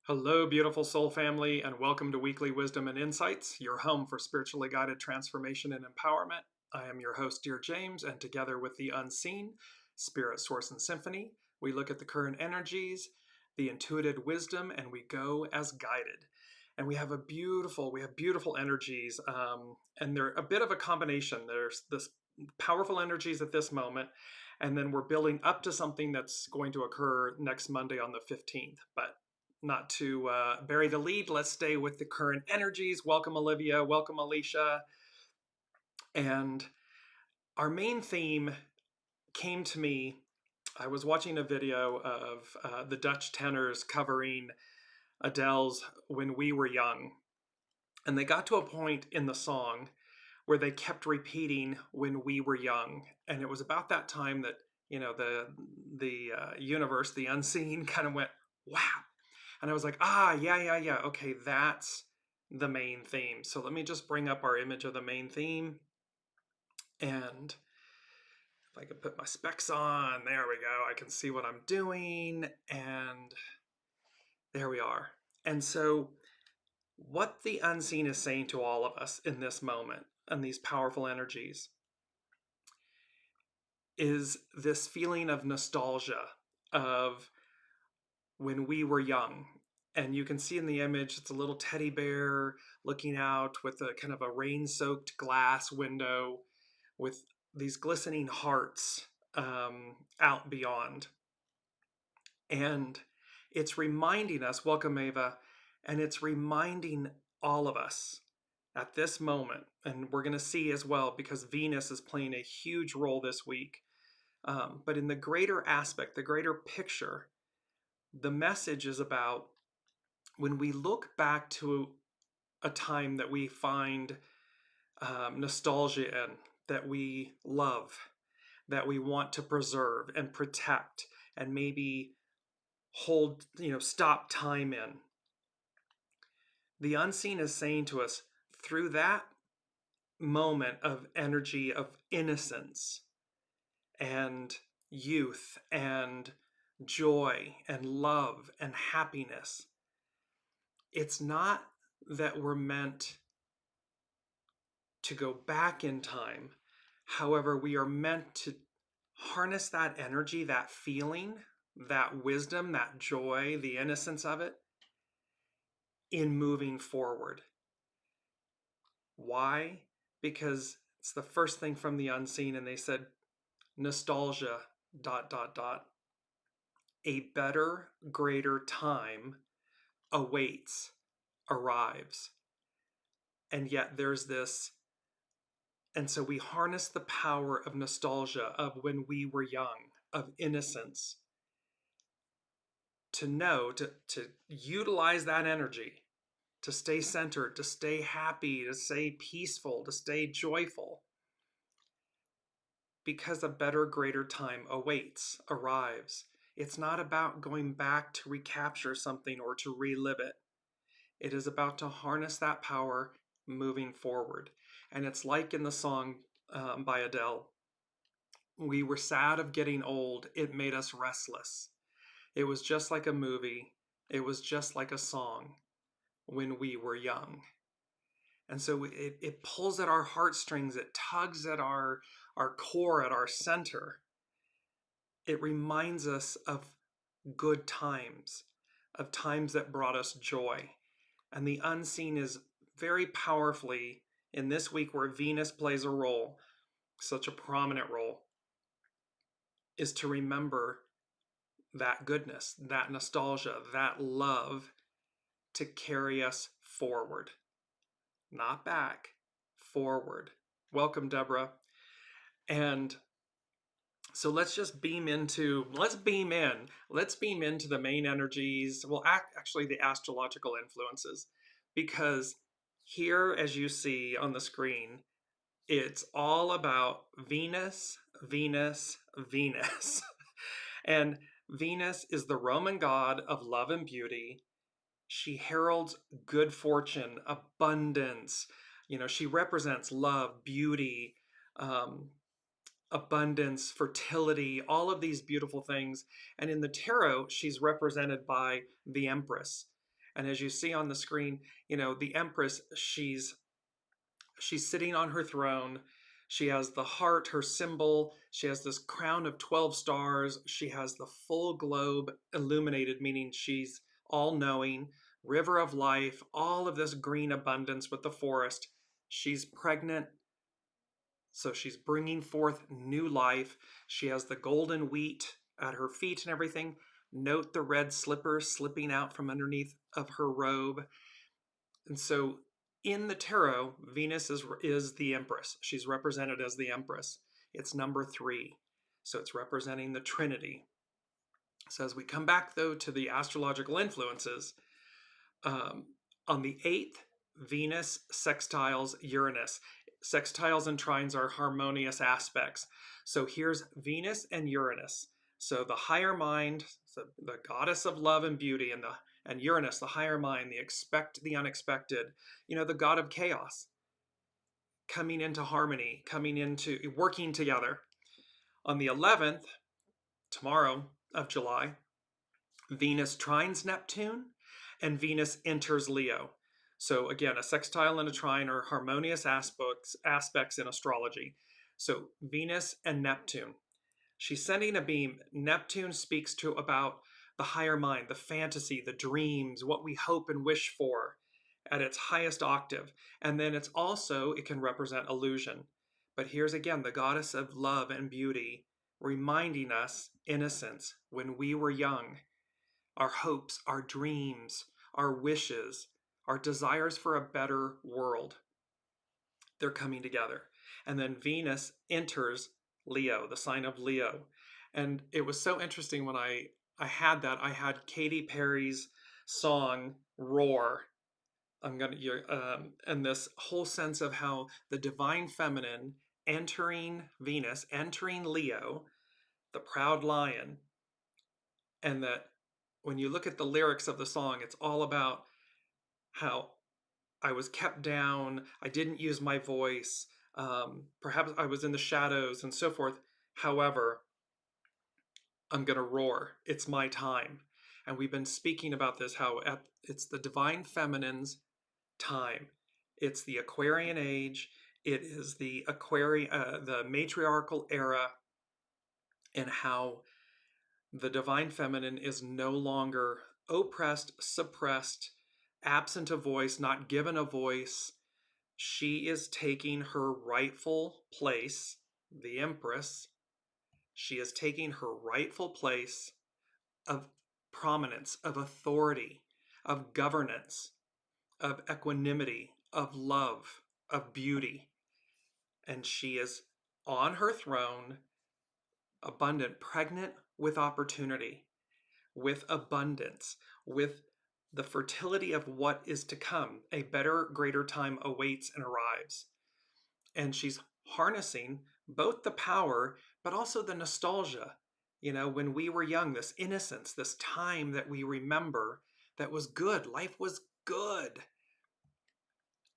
Hello, beautiful soul family, and welcome to Weekly Wisdom and Insights, your home for spiritually guided transformation and empowerment. I am your host, Dearjames, and together with the unseen, Spirit, Source, and Symphony, we look at the current energies, the intuitive wisdom, and we go as guided. And we have beautiful energies, and they're a bit of a combination. There's this powerful energies at this moment, and then we're building up to something that's going to occur next Monday on the 15th. But not to bury the lead, let's stay with the current energies. Welcome, Olivia. Welcome, Alicia. And our main theme came to me. I was watching a video of the Dutch tenors covering Adele's When We Were Young. And they got to a point in the song where they kept repeating When We Were Young. And it was about that time that, the universe, the unseen, kind of went, wow. And I was like, yeah. Okay, that's the main theme. So let me just bring up our image of the main theme. And if I could put my specs on, there we go. I can see what I'm doing. And there we are. And so what the unseen is saying to all of us in this moment and these powerful energies is this feeling of nostalgia of when we were young. And you can see in the image, it's a little teddy bear looking out with a kind of a rain-soaked glass window with these glistening hearts out beyond. And it's reminding us, welcome Ava, and it's reminding all of us at this moment, and we're going to see as well because Venus is playing a huge role this week. But in the greater aspect, the greater picture, the message is about when we look back to a time that we find nostalgia in, that we love, that we want to preserve and protect, and maybe hold, stop time in. The unseen is saying to us through that moment of energy of innocence and youth and joy and love and happiness. It's not that we're meant to go back in time. However, we are meant to harness that energy, that feeling, that wisdom, that joy, the innocence of it in moving forward. Why? Because it's the first thing from the unseen, and they said, nostalgia, ... A better, greater time awaits, arrives. And yet there's this, and so we harness the power of nostalgia, of when we were young, of innocence, to know, to utilize that energy, to stay centered, to stay happy, to stay peaceful, to stay joyful. Because a better, greater time awaits, arrives. It's not about going back to recapture something or to relive it. It is about to harness that power moving forward. And it's like in the song by Adele, we were sad of getting old. It made us restless. It was just like a movie. It was just like a song when we were young. And so it pulls at our heartstrings. It tugs at our core, at our center. It reminds us of good times, of times that brought us joy. And the unseen is very powerfully in this week where Venus plays a role, such a prominent role, is to remember that goodness, that nostalgia, that love to carry us forward. Not back, forward. Welcome, Deborah. And so let's beam into the main energies, well, actually the astrological influences, because here, as you see on the screen, it's all about Venus, Venus, Venus. And Venus is the Roman god of love and beauty. She heralds good fortune, abundance. She represents love, beauty, abundance, fertility, all of these beautiful things. And in the tarot, she's represented by the Empress. And as you see on the screen, the Empress, she's sitting on her throne. She has the heart, her symbol. She has this crown of 12 stars. She has the full globe illuminated, meaning she's all knowing, river of life, all of this green abundance with the forest. She's pregnant, so she's bringing forth new life. She has the golden wheat at her feet and everything. Note the red slippers slipping out from underneath of her robe. And so in the tarot, Venus is the Empress. She's represented as the Empress. It's number 3. So it's representing the Trinity. So as we come back, though, to the astrological influences, on the 8th, Venus sextiles Uranus. Sextiles and trines are harmonious aspects. So here's Venus and Uranus. So the higher mind, the goddess of love and beauty, and Uranus, the higher mind, the unexpected, the god of chaos, coming into harmony, coming into working together. On the 11th, tomorrow of July, Venus trines Neptune and Venus enters Leo. So again, a sextile and a trine are harmonious aspects in astrology. So Venus and Neptune. She's sending a beam. Neptune speaks to about the higher mind, the fantasy, the dreams, what we hope and wish for at its highest octave. And then it can represent illusion. But here's again the goddess of love and beauty reminding us innocence when we were young. Our hopes, our dreams, our wishes, our desires for a better world. They're coming together. And then Venus enters Leo, the sign of Leo. And it was so interesting when I had that. I had Katy Perry's song Roar. And this whole sense of how the divine feminine entering Venus, entering Leo, the proud lion, and that when you look at the lyrics of the song, it's all about how I was kept down, I didn't use my voice, perhaps I was in the shadows and so forth. However, I'm going to roar. It's my time. And we've been speaking about this, how it's the divine feminine's time. It's the Aquarian age. It is the the matriarchal era, and how the divine feminine is no longer oppressed, suppressed, absent a voice, not given a voice. She is taking her rightful place, the Empress. She is taking her rightful place of prominence, of authority, of governance, of equanimity, of love, of beauty. And she is on her throne, abundant, pregnant with opportunity, with abundance, with the fertility of what is to come. A better, greater time awaits and arrives. And she's harnessing both the power, but also the nostalgia. When we were young, this innocence, this time that we remember that was good. Life was good.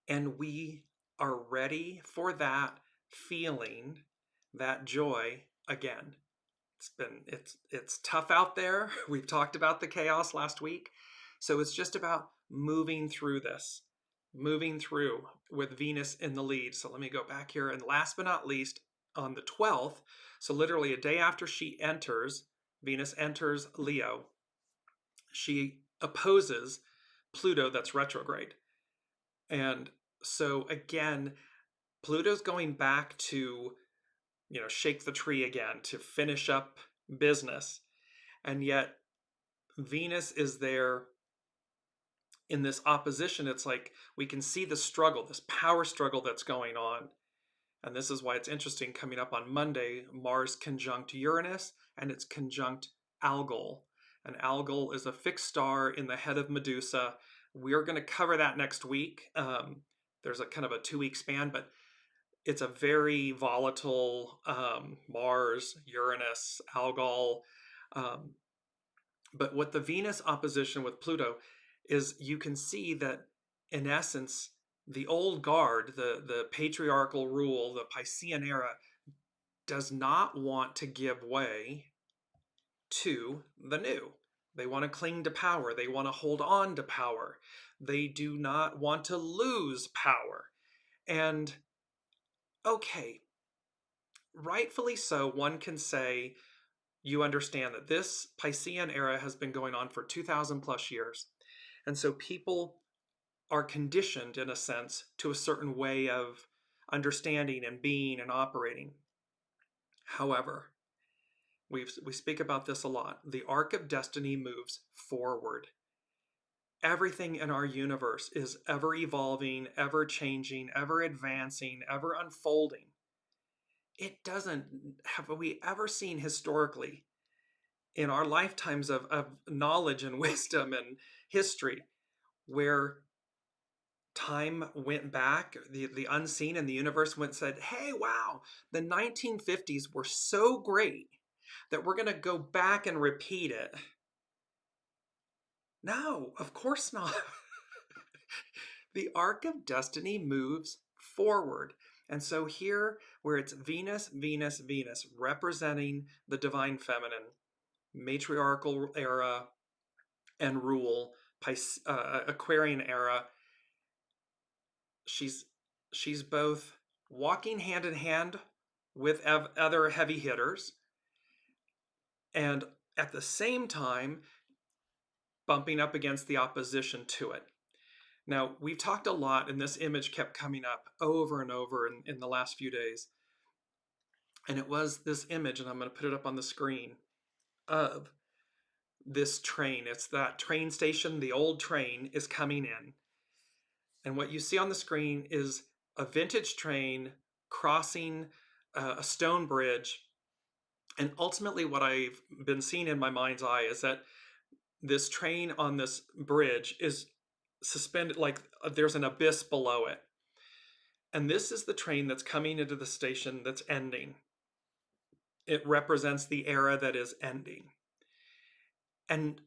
And we are ready for that feeling, that joy again. It's tough out there. We've talked about the chaos last week. So it's just about moving through this, moving through with Venus in the lead. So let me go back here. And last but not least, on the 12th, so literally a day after Venus enters Leo, she opposes Pluto that's retrograde. And so again, Pluto's going back to, shake the tree again, to finish up business. And yet Venus is there in this opposition. It's like we can see the struggle, this power struggle that's going on. And this is why it's interesting coming up on Monday, Mars conjunct Uranus, and it's conjunct Algol. And Algol is a fixed star in the head of Medusa. We're going to cover that next week. There's a kind of a 2-week span, but it's a very volatile Mars, Uranus, Algol. But what the Venus opposition with Pluto is, you can see that in essence, the old guard, the patriarchal rule, the Piscean era, does not want to give way to the new. They want to cling to power. They want to hold on to power. They do not want to lose power. And okay, rightfully so, one can say you understand that this Piscean era has been going on for 2,000 plus years. And so people are conditioned, in a sense, to a certain way of understanding and being and operating. However, we speak about this a lot. The arc of destiny moves forward. Everything in our universe is ever evolving, ever changing, ever advancing, ever unfolding. It doesn't, have we ever seen historically in our lifetimes of knowledge and wisdom and history where time went back, the unseen and the universe went and said, hey, wow, the 1950s were so great that we're going to go back and repeat it. No, of course not. The arc of destiny moves forward. And so here, where it's Venus, Venus, Venus, representing the divine feminine, matriarchal era and rule, Aquarian era, she's both walking hand in hand with other heavy hitters, and at the same time bumping up against the opposition to it. Now, we've talked a lot, and this image kept coming up over and over in the last few days. And it was this image, and I'm going to put it up on the screen, of this train. It's that train station, the old train is coming in. And what you see on the screen is a vintage train crossing a stone bridge. And ultimately, what I've been seeing in my mind's eye is that this train on this bridge is suspended, like there's an abyss below it. And this is the train that's coming into the station that's ending. It represents the era that is ending. And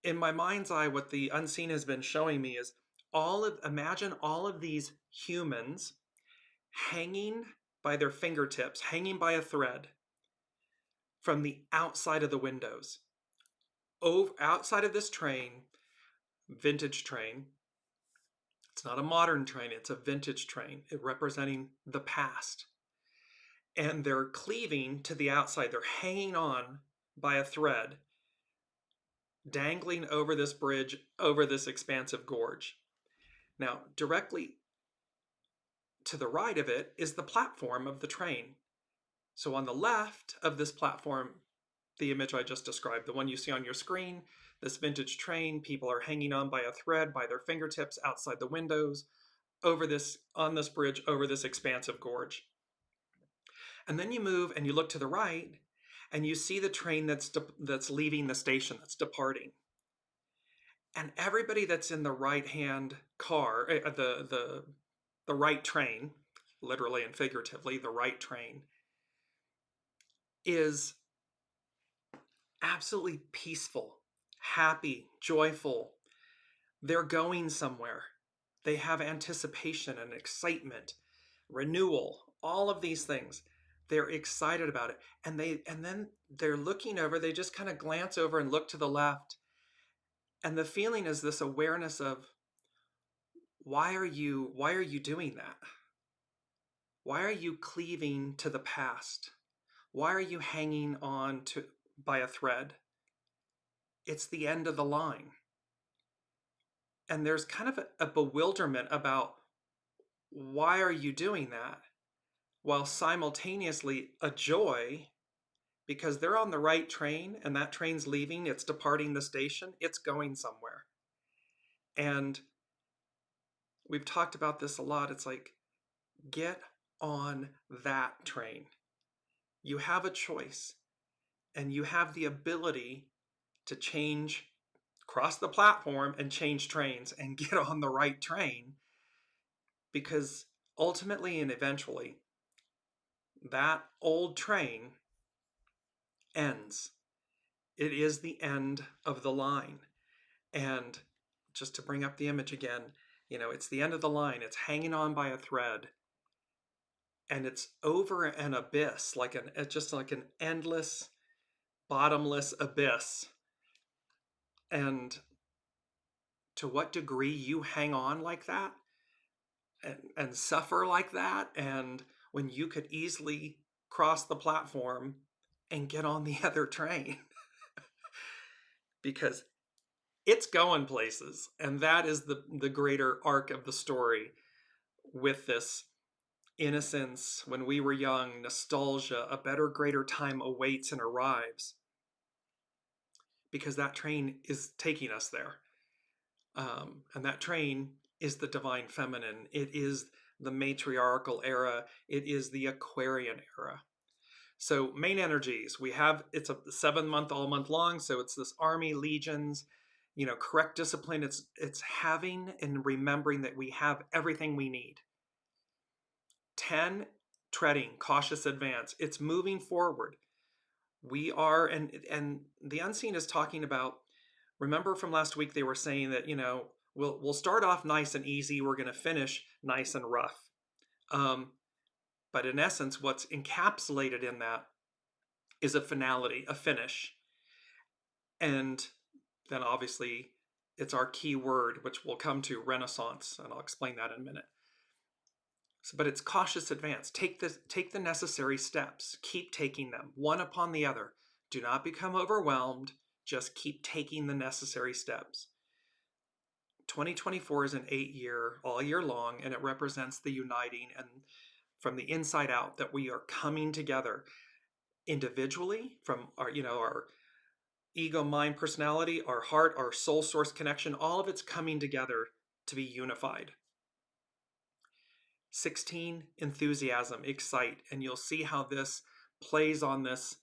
in my mind's eye, what the unseen has been showing me is imagine all of these humans hanging by their fingertips, hanging by a thread from the outside of the windows. Outside of this train, vintage train, it's not a modern train, it's a vintage train, representing the past. And they're cleaving to the outside. They're hanging on by a thread, dangling over this bridge, over this expansive gorge. Now, directly to the right of it is the platform of the train. So on the left of this platform, the image I just described, the one you see on your screen, this vintage train, people are hanging on by a thread by their fingertips outside the windows, on this bridge, over this expansive gorge. And then you move and you look to the right and you see the train that's leaving the station, that's departing. And everybody that's in the right-hand car, the right train, literally and figuratively, the right train, is absolutely peaceful, happy, joyful. They're going somewhere. They have anticipation and excitement, renewal, all of these things. They're excited about it. And then they're looking over, they just kind of glance over and look to the left. And the feeling is this awareness of, why are you doing that? Why are you cleaving to the past? Why are you hanging on by a thread? It's the end of the line. And there's kind of a bewilderment about, why are you doing that? While simultaneously a joy, because they're on the right train and that train's leaving, it's departing the station, it's going somewhere. And we've talked about this a lot. It's like, get on that train. You have a choice and you have the ability to cross the platform and change trains and get on the right train, because ultimately and eventually that old train ends. It is the end of the line. And just to bring up the image again, it's the end of the line. It's hanging on by a thread. And it's over an abyss, just like an endless, bottomless abyss. And to what degree you hang on like that and suffer like that, and when you could easily cross the platform and get on the other train because it's going places. And that is the greater arc of the story with this innocence, when we were young, nostalgia, a better, greater time awaits and arrives, because that train is taking us there. And that train is the divine feminine. It is the matriarchal era. It is the Aquarian era. So main energies, we have, it's a 7 month, all month long. So it's this army, legions, correct discipline. It's having and remembering that we have everything we need. 10, treading, cautious advance. It's moving forward. We are, and the unseen is talking about, remember from last week, they were saying that, we'll start off nice and easy. We're going to finish nice and rough. But in essence, what's encapsulated in that is a finality, a finish. And then obviously it's our key word, which we'll come to, Renaissance, and I'll explain that in a minute. So, but it's cautious advance. Take the necessary steps. Keep taking them, one upon the other. Do not become overwhelmed. Just keep taking the necessary steps. 2024 is an 8-year, all year long, and it represents the uniting and from the inside out, that we are coming together individually from our ego, mind, personality, our heart, our soul source connection. All of it's coming together to be unified. 16, enthusiasm, excite, and you'll see how this plays on this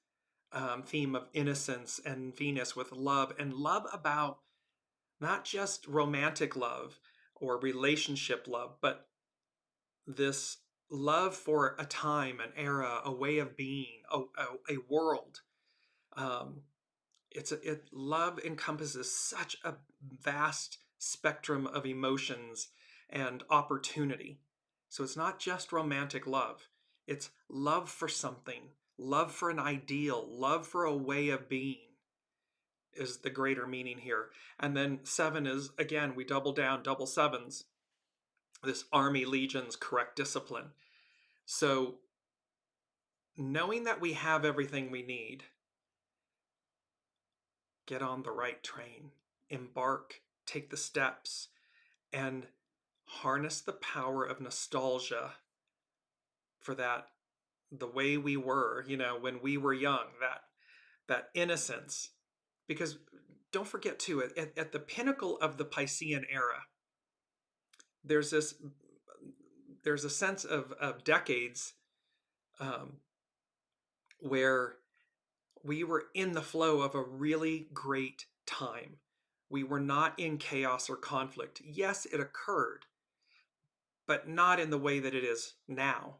theme of innocence, and Venus with love, and love about not just romantic love or relationship love, but this love for a time, an era, a way of being, a world. Love encompasses such a vast spectrum of emotions and opportunity. So it's not just romantic love. It's love for something, love for an ideal, love for a way of being is the greater meaning here. And then 7 is, again, we double down, double sevens, this army, legions, correct discipline. So knowing that we have everything we need, get on the right train, embark, take the steps, and harness the power of nostalgia for that, the way we were, when we were young, that innocence. Because don't forget too, at the pinnacle of the Piscean era, there's a sense of decades where we were in the flow of a really great time. We were not in chaos or conflict. Yes, it occurred, but not in the way that it is now,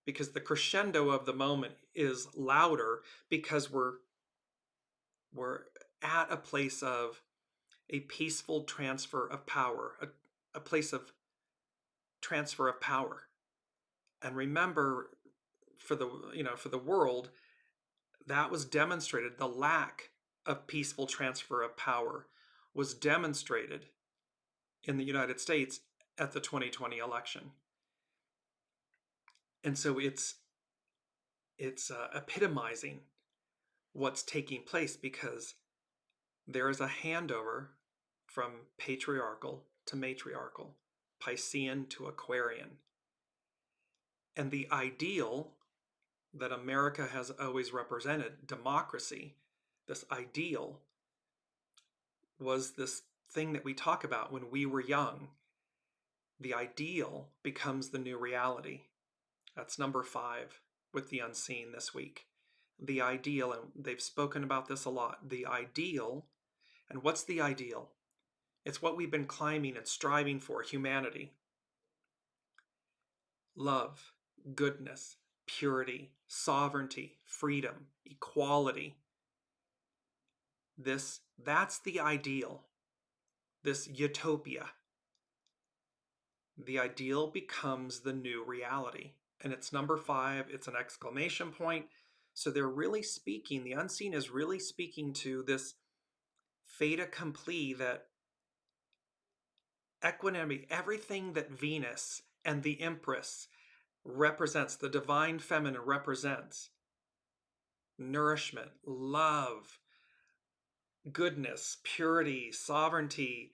because the crescendo of the moment is louder, because we're at a place of a peaceful transfer of power, a place of transfer of power. And remember, for the world, that was demonstrated. The lack of peaceful transfer of power was demonstrated in the United States at the 2020 election. And so it's epitomizing what's taking place, because there is a handover from patriarchal to matriarchal, Piscean to Aquarian. And the ideal that America has always represented, democracy, this ideal, was this thing that we talk about when we were young. The ideal becomes the new reality. That's number 5 with the unseen this week. The ideal, and they've spoken about this a lot, the ideal. And what's the ideal? It's what we've been climbing and striving for, humanity. Love, goodness, purity, sovereignty, freedom, equality. That's the ideal, this utopia. The ideal becomes the new reality. And it's number 5, it's an exclamation point. So they're really speaking, the unseen is really speaking to this fait accompli, that equanimity, everything that Venus and the Empress represents, the divine feminine represents, nourishment, love, goodness, purity, sovereignty,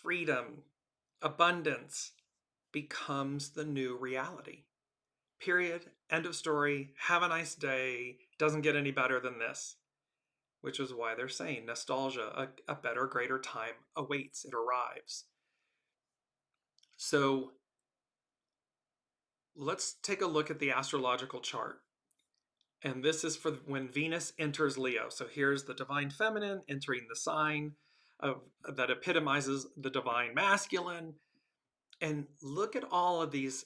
freedom, abundance, becomes the new reality. Period. End of story. Have a nice day. Doesn't get any better than this. Which is why they're saying nostalgia, a better, greater time awaits. It arrives. So let's take a look at the astrological chart. And this is for when Venus enters Leo. So here's the divine feminine entering the sign that epitomizes the divine masculine. And look at all of these,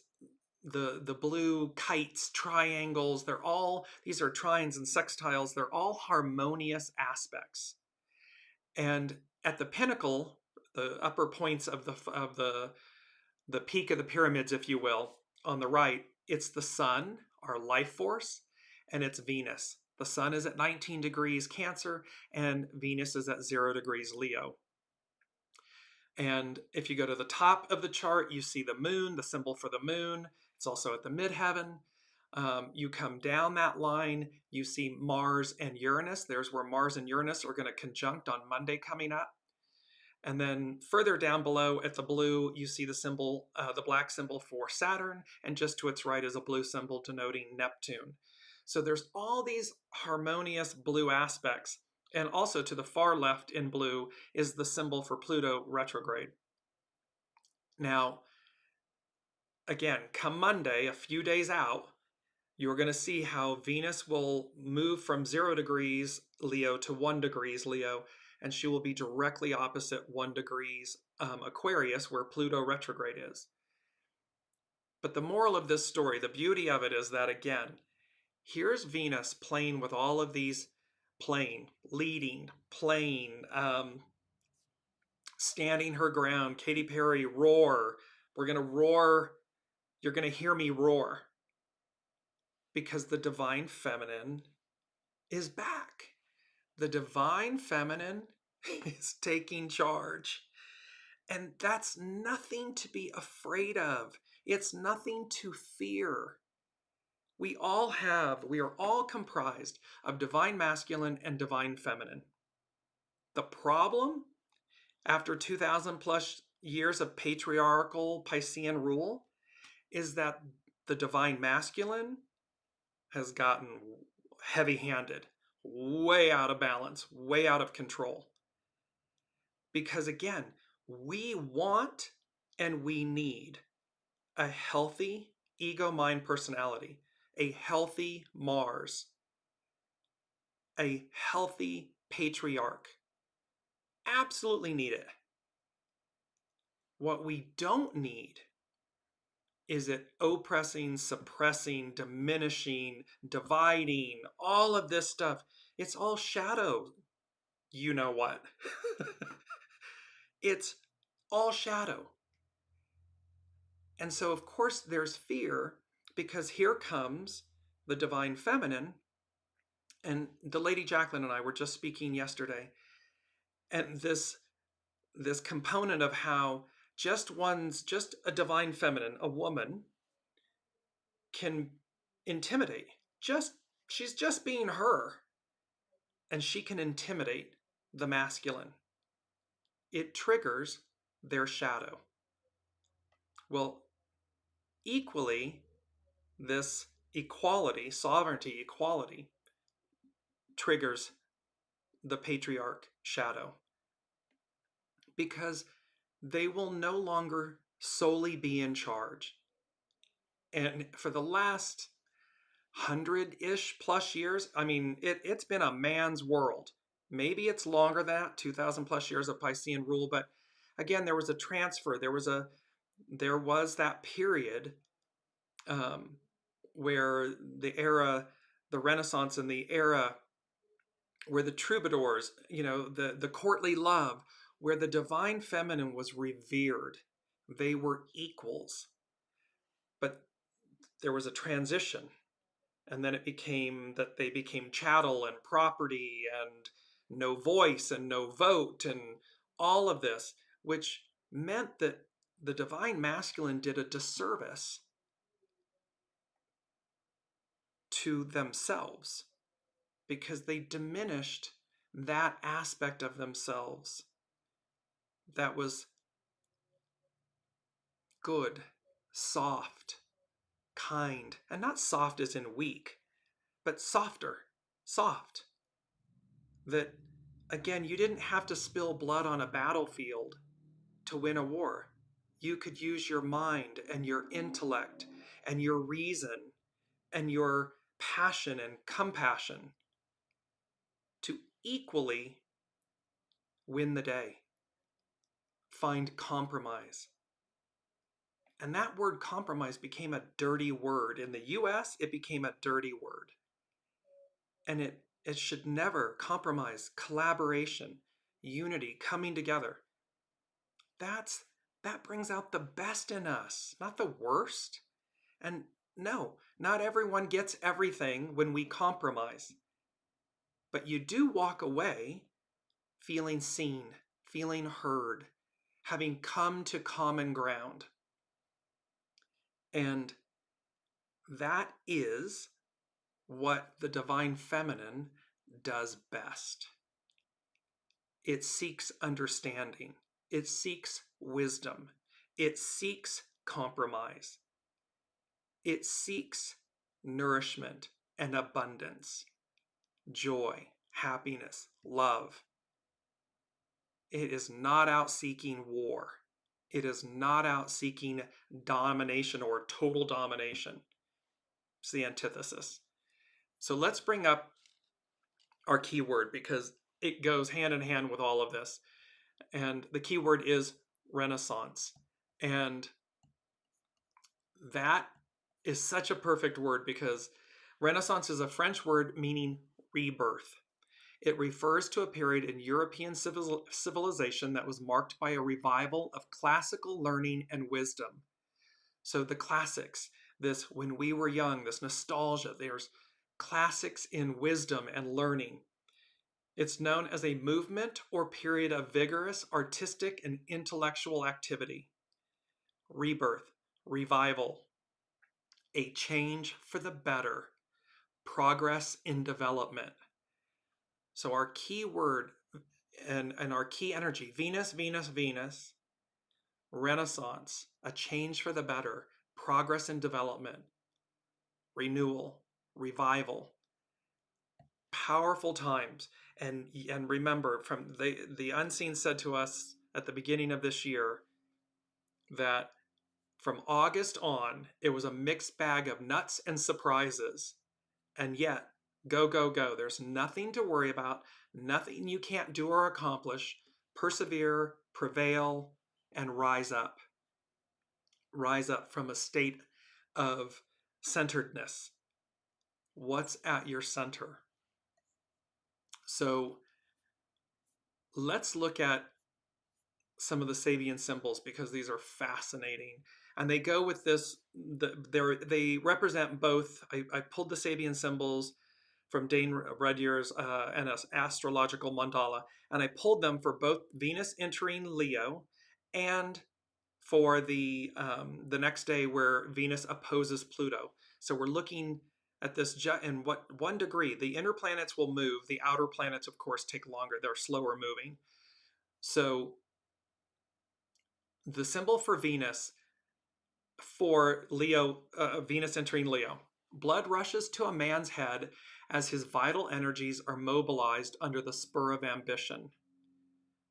the blue kites, triangles. These are trines and sextiles. They're all harmonious aspects. And at the pinnacle, the upper points of the peak of the pyramids, if you will, on the right, it's the sun, our life force, and it's Venus. The sun is at 19 degrees Cancer, and Venus is at 0 degrees Leo. And if you go to the top of the chart, you see the moon, the symbol for the moon. It's also at the midheaven. You come down that line, you see Mars and Uranus. There's where Mars and Uranus are going to conjunct on Monday coming up. And then further down below at the blue, you see the symbol, the black symbol for Saturn, and just to its right is a blue symbol denoting Neptune. So there's all these harmonious blue aspects. And also to the far left in blue is the symbol for Pluto retrograde. Now, again, come Monday, a few days out, you're going to see how Venus will move from 0 degrees Leo to 1 degrees Leo, and she will be directly opposite 1 degrees Aquarius, where Pluto retrograde is. But the moral of this story, the beauty of it is that, again, here's Venus playing with all of these, leading, playing, standing her ground. Katy Perry, roar. We're going to roar. You're going to hear me roar. Because the divine feminine is back. The divine feminine is taking charge. And that's nothing to be afraid of. It's nothing to fear. We are all comprised of divine masculine and divine feminine. The problem, after 2,000 plus years of patriarchal Piscean rule, is that the divine masculine has gotten heavy-handed, way out of balance, way out of control. Because again, we want and we need a healthy ego-mind personality, a healthy Mars, a healthy patriarch. Absolutely need it. What we don't need is it oppressing, suppressing, diminishing, dividing, all of this stuff. It's all shadow. You know what? It's all shadow. And so, of course, there's fear, because here comes the divine feminine. And the Lady Jacqueline and I were just speaking yesterday. And this component of how just a divine feminine, a woman, can intimidate. She's just being her. And she can intimidate the masculine. It triggers their shadow. Well, equally, this equality, sovereignty, equality, triggers the patriarch shadow. Because they will no longer solely be in charge. And for the last 100-ish plus years, I mean, it's been a man's world. Maybe it's longer than that, 2,000 plus years of Piscean rule, but again, there was a transfer. There was that period where the Renaissance and the era where the troubadours, the courtly love, where the divine feminine was revered. They were equals. But there was a transition. And then it became that they became chattel and property, and no voice and no vote and all of this, which meant that the divine masculine did a disservice to themselves because they diminished that aspect of themselves that was good, soft, kind, and not soft as in weak, but softer, soft. That, again, you didn't have to spill blood on a battlefield to win a war. You could use your mind and your intellect and your reason and your passion and compassion to equally win the day, find compromise. And that word compromise became a dirty word. In the US, it became a dirty word. And it should never compromise, collaboration, unity, coming together. That brings out the best in us, not the worst. And no, not everyone gets everything when we compromise. But you do walk away feeling seen, feeling heard, having come to common ground. And that is what the divine feminine does best. It seeks understanding. It seeks wisdom. It seeks compromise. It seeks nourishment and abundance, joy, happiness, love. It is not out seeking war. It is not out seeking domination or total domination. It's the antithesis. So let's bring up our keyword because it goes hand in hand with all of this. And the keyword is Renaissance. And that is such a perfect word because Renaissance is a French word meaning rebirth. It refers to a period in European civilization that was marked by a revival of classical learning and wisdom. So the classics, this when we were young, this nostalgia, there's classics in wisdom and learning. It's known as a movement or period of vigorous artistic and intellectual activity. Rebirth, revival, a change for the better, progress in development. So our key word and our key energy, Venus, Venus, Venus, Renaissance, a change for the better, progress and development, renewal, revival, powerful times. And remember, from the unseen said to us at the beginning of this year that from August on, it was a mixed bag of nuts and surprises. And yet, go, go, go. There's nothing to worry about, nothing you can't do or accomplish. Persevere, prevail, and rise up. Rise up from a state of centeredness. What's at your center? So let's look at some of the Sabian symbols because these are fascinating. And they go with this, they represent both. I pulled the Sabian symbols from Dane Rudhyar's and an astrological mandala, and I pulled them for both Venus entering Leo and for the next day where Venus opposes Pluto. So we're looking at this in what 1 degree. The inner planets will move. The outer planets, of course, take longer. They're slower moving. So the symbol for Venus for Leo, Venus entering Leo, blood rushes to a man's head as his vital energies are mobilized under the spur of ambition.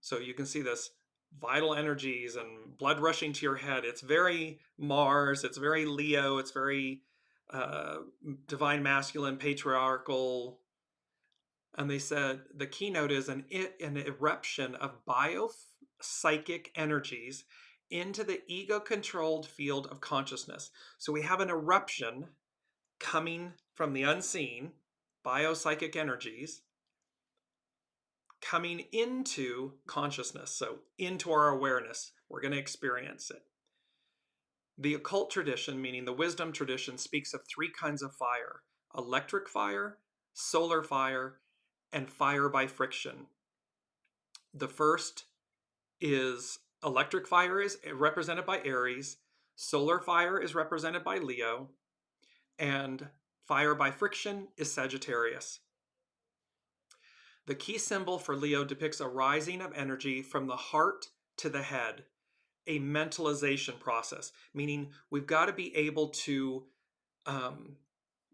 So you can see this vital energies and blood rushing to your head. It's very Mars, it's very Leo, it's very divine masculine, patriarchal. And they said the keynote is an eruption of biopsychic energies into the ego-controlled field of consciousness. So we have an eruption coming from the unseen, biopsychic energies, coming into consciousness, so into our awareness. We're going to experience it. The occult tradition, meaning the wisdom tradition, speaks of 3 kinds of fire: electric fire, solar fire, and fire by friction. The first is electric fire is represented by Aries, solar fire is represented by Leo, and fire by friction is Sagittarius. The key symbol for Leo depicts a rising of energy from the heart to the head, a mentalization process, meaning we've got to be able to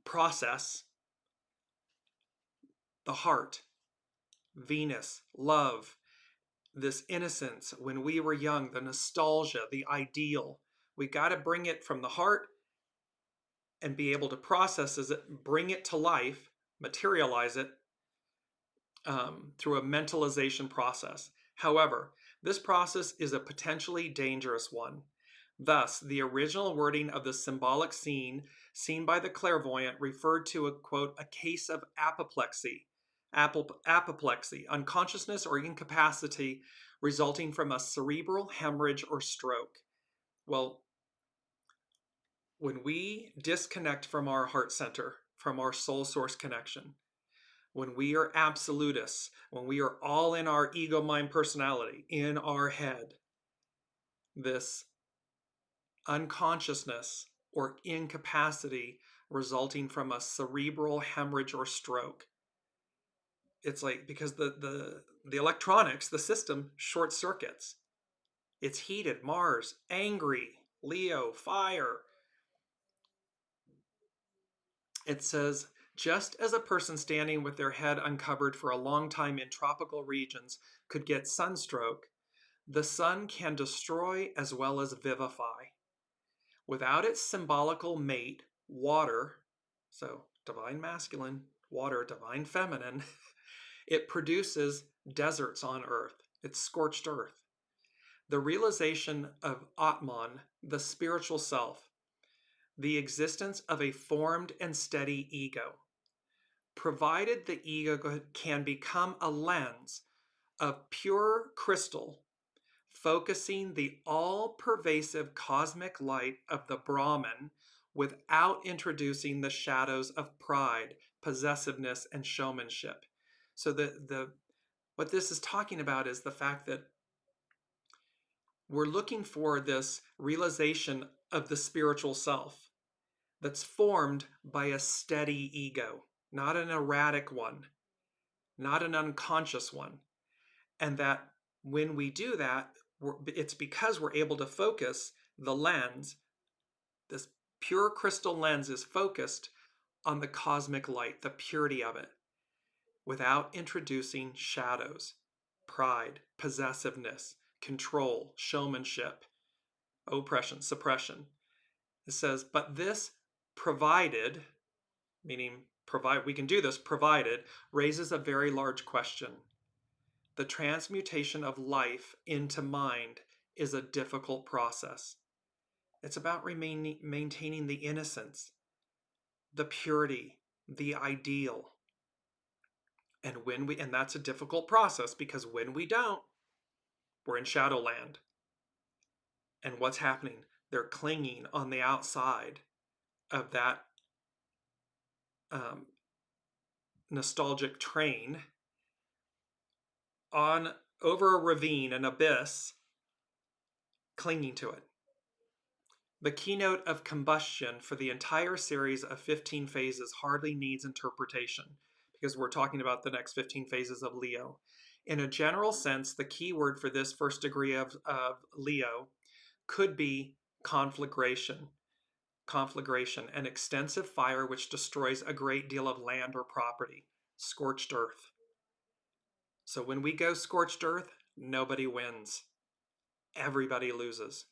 process the heart, Venus, love, this innocence when we were young, the nostalgia, the ideal. We got to bring it from the heart and be able to process it, bring it to life, materialize it through a mentalization process. However, this process is a potentially dangerous one. Thus, the original wording of the symbolic scene seen by the clairvoyant referred to a, quote, a case of apoplexy, unconsciousness or incapacity resulting from a cerebral hemorrhage or stroke. Well, when we disconnect from our heart center, from our soul source connection, when we are absolutists, when we are all in our ego, mind, personality, in our head, this unconsciousness or incapacity resulting from a cerebral hemorrhage or stroke. It's like, because the electronics, the system short circuits. It's heated, Mars, angry, Leo, fire. It says, just as a person standing with their head uncovered for a long time in tropical regions could get sunstroke, the sun can destroy as well as vivify. Without its symbolical mate, water, so divine masculine, water, divine feminine, it produces deserts on earth. It's scorched earth. The realization of Atman, the spiritual self, the existence of a formed and steady ego, provided the ego can become a lens of pure crystal, focusing the all-pervasive cosmic light of the Brahman without introducing the shadows of pride, possessiveness, and showmanship. So what this is talking about is the fact that we're looking for this realization of the spiritual self that's formed by a steady ego, not an erratic one, not an unconscious one. And that when we do that, it's because we're able to focus the lens, this pure crystal lens is focused on the cosmic light, the purity of it, without introducing shadows, pride, possessiveness, control, showmanship, oppression, suppression. It says, but this provided, meaning we can do this provided, raises a very large question. The transmutation of life into mind is a difficult process. It's about maintaining the innocence, the purity, the ideal. And that's a difficult process, because when we don't, we're in shadowland. And what's happening? They're clinging on the outside of that nostalgic train on over a ravine, an abyss, clinging to it. The keynote of combustion for the entire series of 15 phases hardly needs interpretation, because we're talking about the next 15 phases of Leo. In a general sense, the key word for this first degree of Leo could be conflagration, an extensive fire which destroys a great deal of land or property, scorched earth. So when we go scorched earth, nobody wins. Everybody loses.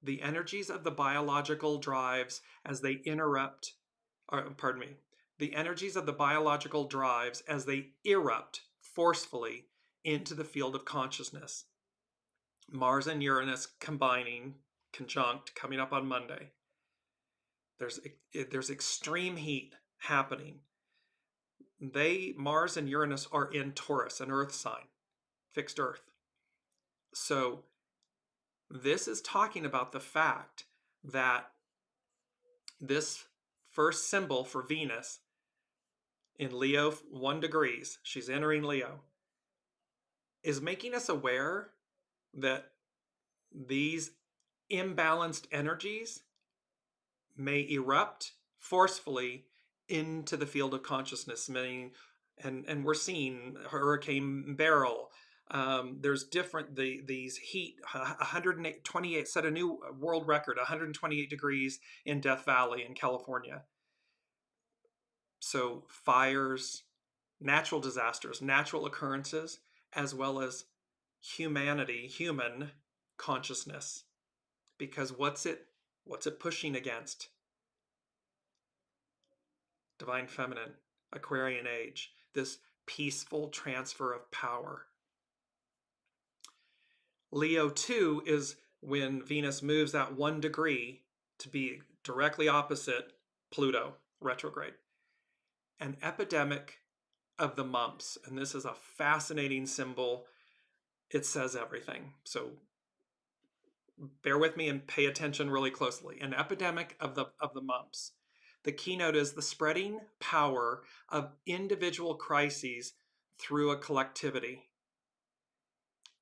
The energies of the biological drives as they the energies of the biological drives as they erupt forcefully into the field of consciousness. Mars and Uranus conjunct, coming up on Monday. There's extreme heat happening. Mars and Uranus are in Taurus, an earth sign, fixed earth. So this is talking about the fact that this first symbol for Venus in Leo 1 degrees, she's entering Leo, is making us aware that these imbalanced energies may erupt forcefully into the field of consciousness, meaning, and we're seeing Hurricane Beryl. There's different these heat 128 set a new world record, 128 degrees in Death Valley in California. So fires, natural disasters, natural occurrences, as well as human consciousness. Because what's it pushing against? Divine Feminine, Aquarian Age, this peaceful transfer of power. Leo 2 is when Venus moves that 1 degree to be directly opposite Pluto, retrograde. An epidemic of the mumps, and this is a fascinating symbol. It says everything. So bear with me and pay attention really closely. An epidemic of the mumps. The keynote is the spreading power of individual crises through a collectivity.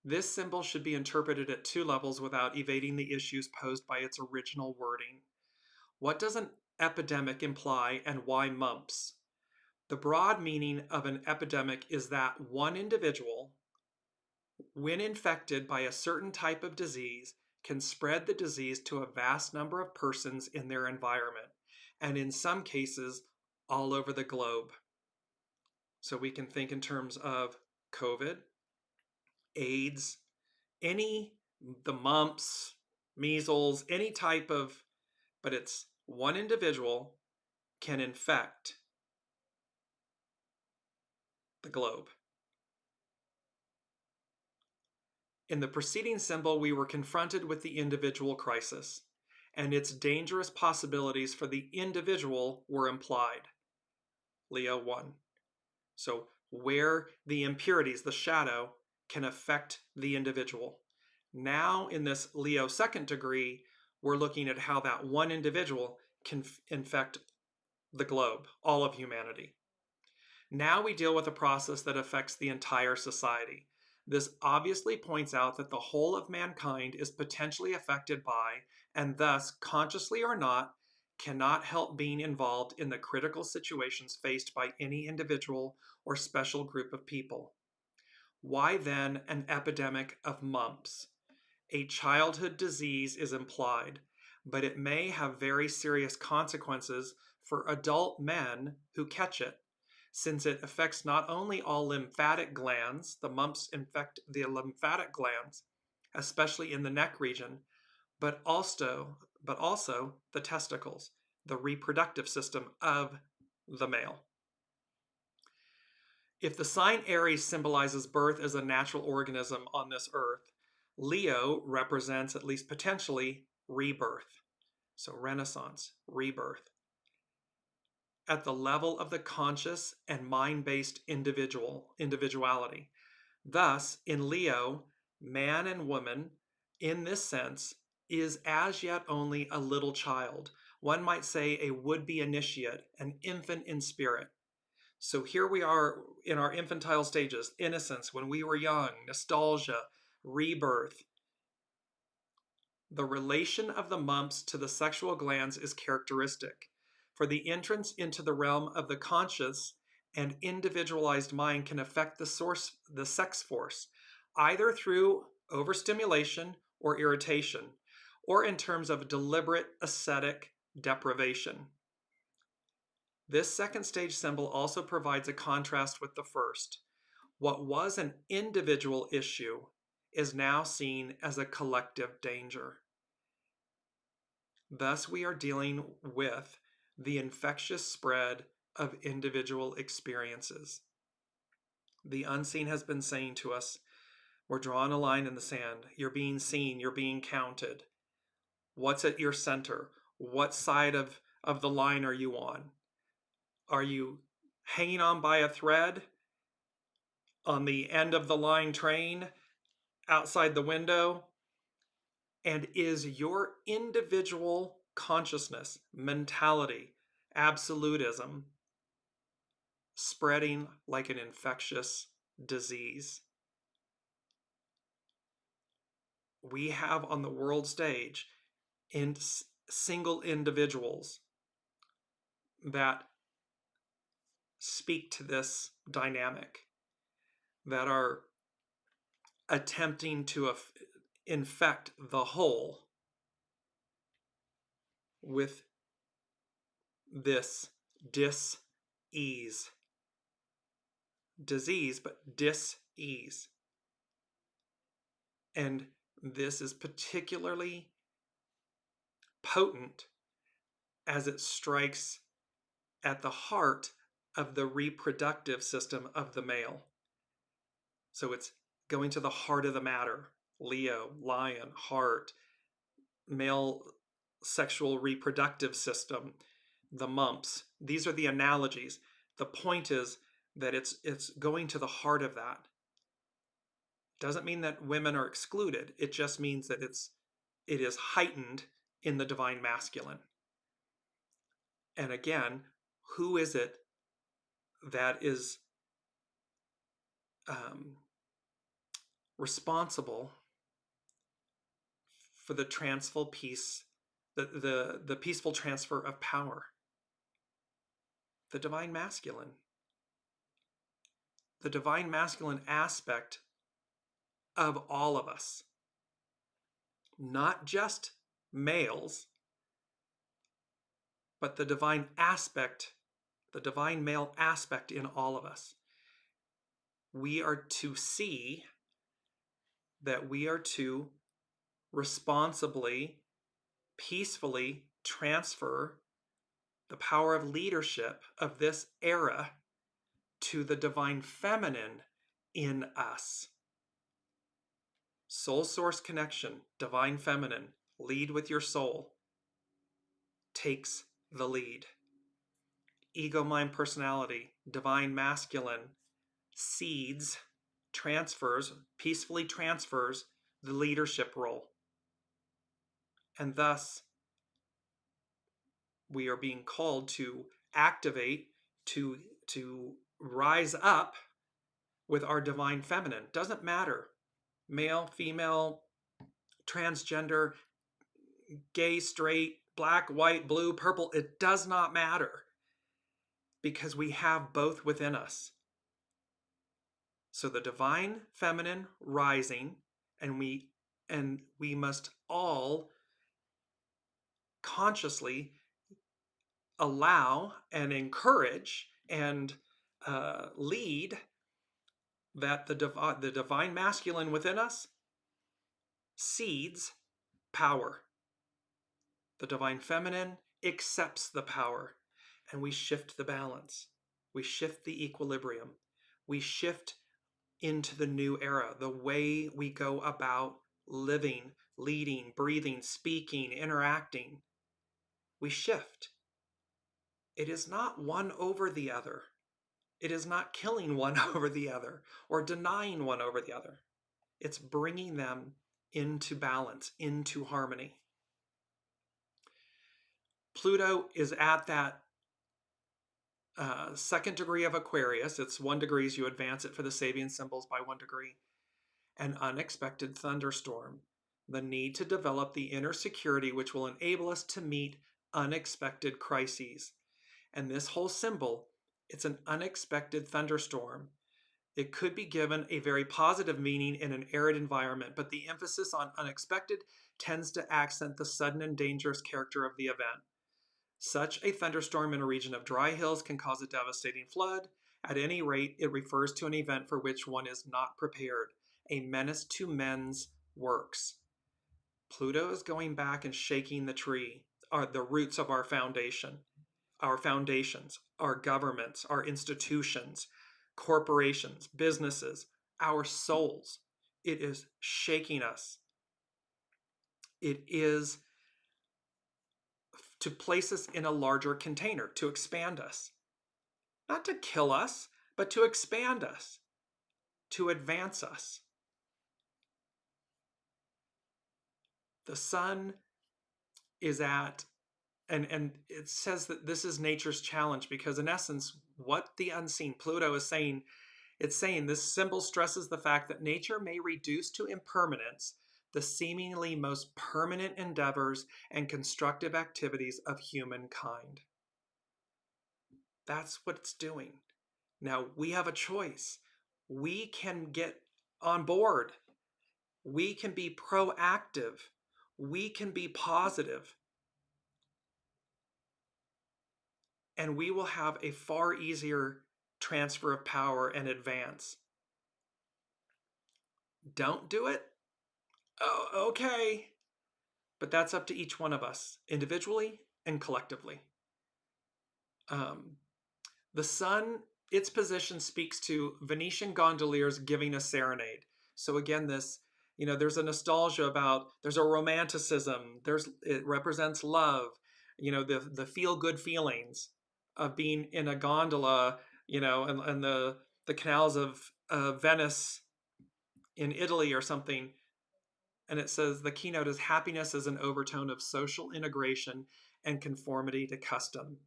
This symbol should be interpreted at two levels without evading the issues posed by its original wording. What does an epidemic imply, and why mumps? The broad meaning of an epidemic is that one individual, when infected by a certain type of disease, can spread the disease to a vast number of persons in their environment, and in some cases, all over the globe. So we can think in terms of COVID, AIDS, the mumps, measles, any type of, but it's one individual can infect the globe. In the preceding symbol, we were confronted with the individual crisis, and its dangerous possibilities for the individual were implied. Leo 1. So where the impurities, the shadow, can affect the individual. Now in this Leo 2nd degree, we're looking at how that one individual can infect the globe, all of humanity. Now we deal with a process that affects the entire society. This obviously points out that the whole of mankind is potentially affected by, and thus, consciously or not, cannot help being involved in the critical situations faced by any individual or special group of people. Why then an epidemic of mumps? A childhood disease is implied, but it may have very serious consequences for adult men who catch it, since it affects not only all lymphatic glands, the mumps infect the lymphatic glands, especially in the neck region, but also the testicles, the reproductive system of the male. If the sign Aries symbolizes birth as a natural organism on this earth, Leo represents, at least potentially, rebirth. So renaissance, rebirth. At the level of the conscious and mind-based individuality. Thus, in Leo, man and woman, in this sense, is as yet only a little child. One might say a would-be initiate, an infant in spirit. So here we are in our infantile stages, innocence, when we were young, nostalgia, rebirth. The relation of the mumps to the sexual glands is characteristic. For the entrance into the realm of the conscious and individualized mind can affect the sex force, either through overstimulation or irritation, or in terms of deliberate ascetic deprivation. This second stage symbol also provides a contrast with the first. What was an individual issue is now seen as a collective danger. Thus, we are dealing with the infectious spread of individual experiences. The unseen has been saying to us, we're drawing a line in the sand. You're being seen, you're being counted. What's at your center? What side of the line are you on? Are you hanging on by a thread on the end of the line train outside the window? And is your individual consciousness, mentality, absolutism spreading like an infectious disease. We have on the world stage single individuals that speak to this dynamic, that are attempting to infect the whole with this dis-ease. Disease, but dis-ease. And this is particularly potent as it strikes at the heart of the reproductive system of the male. So it's going to the heart of the matter. Leo, lion, heart, male sexual reproductive system, the mumps. These are the analogies. The point is that it's going to the heart of that. Doesn't mean that women are excluded. It just means that it is heightened in the divine masculine. And again, who is it that is responsible for the transful peace, the peaceful transfer of power? The divine masculine. The divine masculine aspect of all of us. Not just males, but the divine aspect, the divine male aspect in all of us. We are to see that we are to responsibly, peacefully transfer the power of leadership of this era to the divine feminine in us. Soul source connection, divine feminine, lead with your soul, takes the lead. Ego, mind, personality, divine masculine, seeds, transfers, peacefully transfers the leadership role. And thus, we are being called to activate, to rise up with our divine feminine. Doesn't matter. Male, female, transgender, gay, straight, black, white, blue, purple. It does not matter, because we have both within us. So the divine feminine rising, and we must all consciously allow and encourage and lead that the divine masculine within us seeds power. The divine feminine accepts the power, and we shift the balance. We shift the equilibrium. We shift into the new era, the way we go about living, leading, breathing, speaking, interacting. We shift. It is not one over the other. It is not killing one over the other or denying one over the other. It's bringing them into balance, into harmony. Pluto is at that second degree of Aquarius. It's 1 degree as you advance it for the Sabian symbols by 1 degree. An unexpected thunderstorm. The need to develop the inner security which will enable us to meet unexpected crises. And this whole symbol, it's an unexpected thunderstorm. It could be given a very positive meaning in an arid environment, but the emphasis on unexpected tends to accent the sudden and dangerous character of the event. Such a thunderstorm in a region of dry hills can cause a devastating flood. At any rate, it refers to an event for which one is not prepared, a menace to men's works. Pluto is going back and shaking the tree, the roots of our foundation, our foundations, our governments, our institutions, corporations, businesses, our souls. It is shaking us. It is to place us in a larger container, to expand us. Not to kill us, but to expand us, to advance us. The sun is at, and it says that this is nature's challenge, because in essence, what the unseen Pluto is saying. It's saying this symbol stresses the fact that nature may reduce to impermanence the seemingly most permanent endeavors and constructive activities of humankind. That's what it's doing. Now, we have a choice. We can get on board. We can be proactive. We can be positive. And we will have a far easier transfer of power and advance. Don't do it? Oh, okay. But that's up to each one of us, individually and collectively. The sun, its position speaks to Venetian gondoliers giving a serenade. So again, there's a nostalgia about, there's a romanticism, it represents love, the feel-good feelings of being in a gondola, and the canals of Venice in Italy or something. And it says the keynote is happiness as an overtone of social integration and conformity to custom.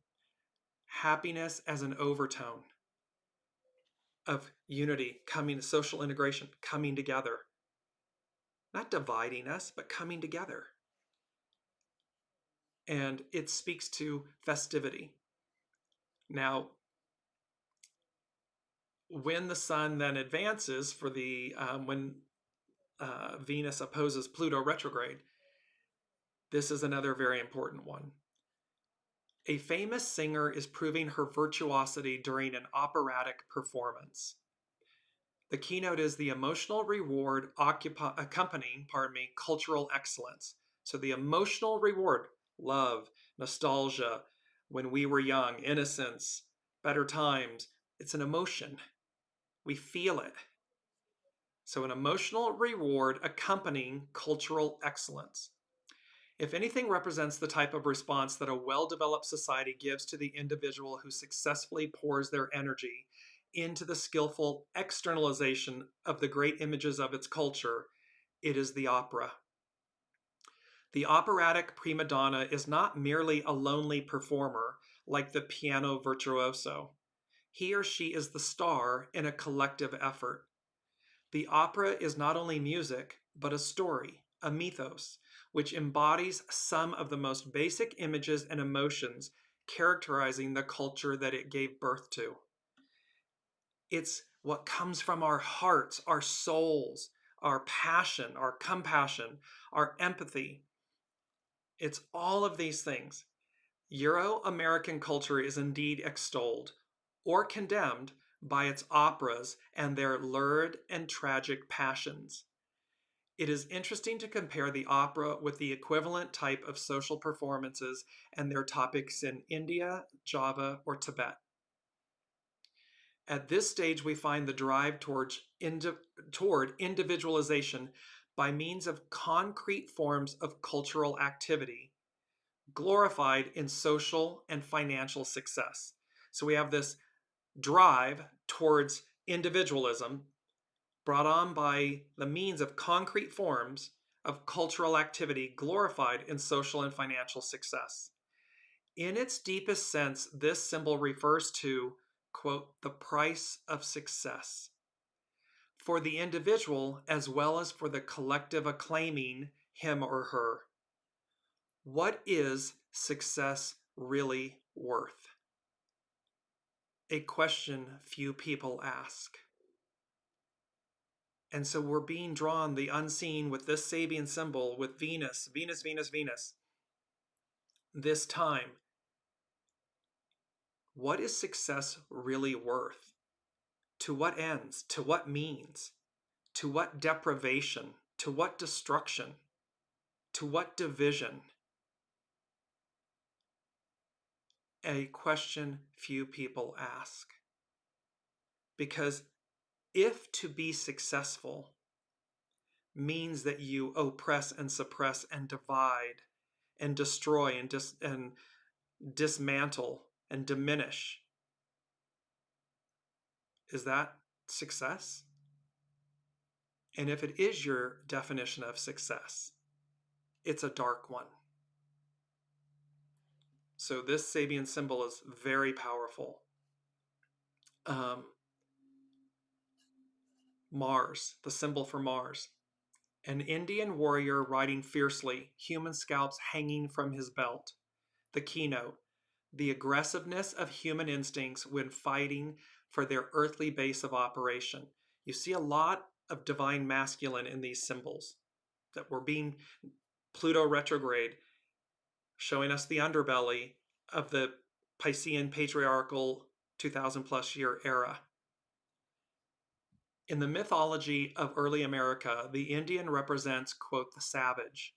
Happiness as an overtone of unity, social integration, coming together. Not dividing us, but coming together. And it speaks to festivity. Now, when the sun then advances when Venus opposes Pluto retrograde, this is another very important one. A famous singer is proving her virtuosity during an operatic performance. The keynote is the emotional reward accompanying, cultural excellence. So the emotional reward, love, nostalgia, when we were young, innocence, better times, it's an emotion. We feel it. So an emotional reward accompanying cultural excellence. If anything represents the type of response that a well-developed society gives to the individual who successfully pours their energy into the skillful externalization of the great images of its culture, it is the opera. The operatic prima donna is not merely a lonely performer like the piano virtuoso. He or she is the star in a collective effort. The opera is not only music, but a story, a mythos, which embodies some of the most basic images and emotions characterizing the culture that it gave birth to. It's what comes from our hearts, our souls, our passion, our compassion, our empathy. It's all of these things. Euro-American culture is indeed extolled or condemned by its operas and their lurid and tragic passions. It is interesting to compare the opera with the equivalent type of social performances and their topics in India, Java, or Tibet. At this stage, we find the drive toward individualization by means of concrete forms of cultural activity, glorified in social and financial success. So we have this drive towards individualism brought on by the means of concrete forms of cultural activity glorified in social and financial success. In its deepest sense, this symbol refers to, quote, the price of success for the individual as well as for the collective acclaiming him or her. What is success really worth? A question few people ask. And so we're being drawn, the unseen, with this Sabian symbol, with Venus, Venus, Venus, Venus. This time, what is success really worth? To what ends? To what means? To what deprivation? To what destruction? To what division? A question few people ask. Because if to be successful means that you oppress and suppress and divide and destroy and dismantle and diminish, is that success? And if it is your definition of success, it's a dark one. So this Sabian symbol is very powerful. Um, Mars, the symbol for Mars. An Indian warrior riding fiercely, human scalps hanging from his belt. The keynote, the aggressiveness of human instincts when fighting for their earthly base of operation. You see a lot of divine masculine in these symbols that were being Pluto retrograde, showing us the underbelly of the Piscean patriarchal 2000 plus year era. In the mythology of early America, the Indian represents, quote, the savage,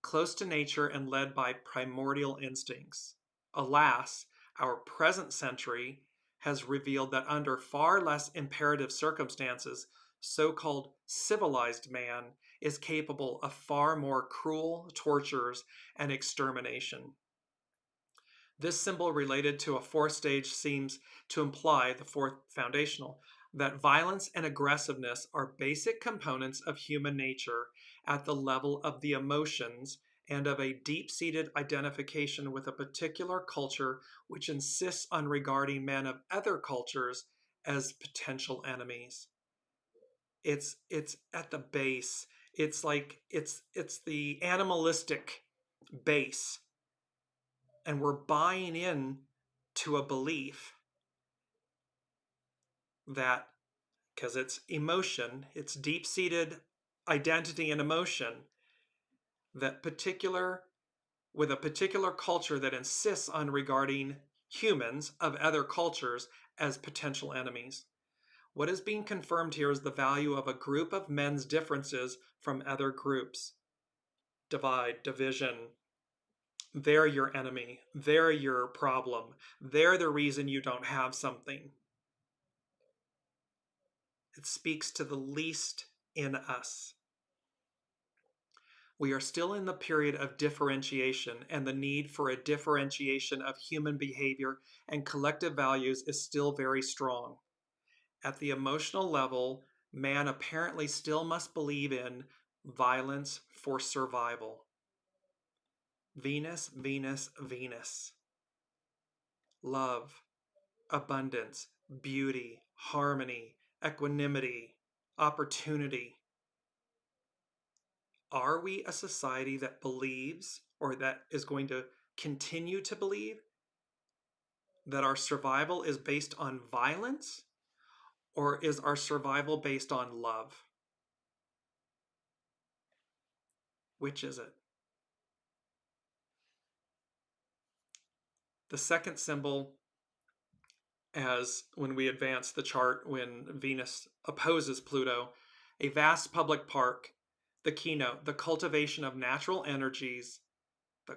close to nature and led by primordial instincts. Alas, our present century has revealed that under far less imperative circumstances, so-called civilized man is capable of far more cruel tortures and extermination. This symbol related to a fourth stage seems to imply, the fourth foundational, that violence and aggressiveness are basic components of human nature at the level of the emotions and of a deep-seated identification with a particular culture which insists on regarding men of other cultures as potential enemies. It's at the base. It's like it's the animalistic base, and we're buying in to a belief that, because it's emotion, it's deep-seated identity and emotion, that with a particular culture that insists on regarding humans of other cultures as potential enemies. What is being confirmed here is the value of a group of men's differences from other groups. Divide, division. They're your enemy. They're your problem. They're the reason you don't have something. It speaks to the least in us. We are still in the period of differentiation, and the need for a differentiation of human behavior and collective values is still very strong. At the emotional level, man apparently still must believe in violence for survival. Venus, Venus, Venus. Love, abundance, beauty, harmony, equanimity, opportunity. Are we a society that believes, or that is going to continue to believe, that our survival is based on violence, or is our survival based on love? Which is it? The second symbol, as when we advance the chart, when Venus opposes Pluto, a vast public park, the keynote, the cultivation of natural energies, for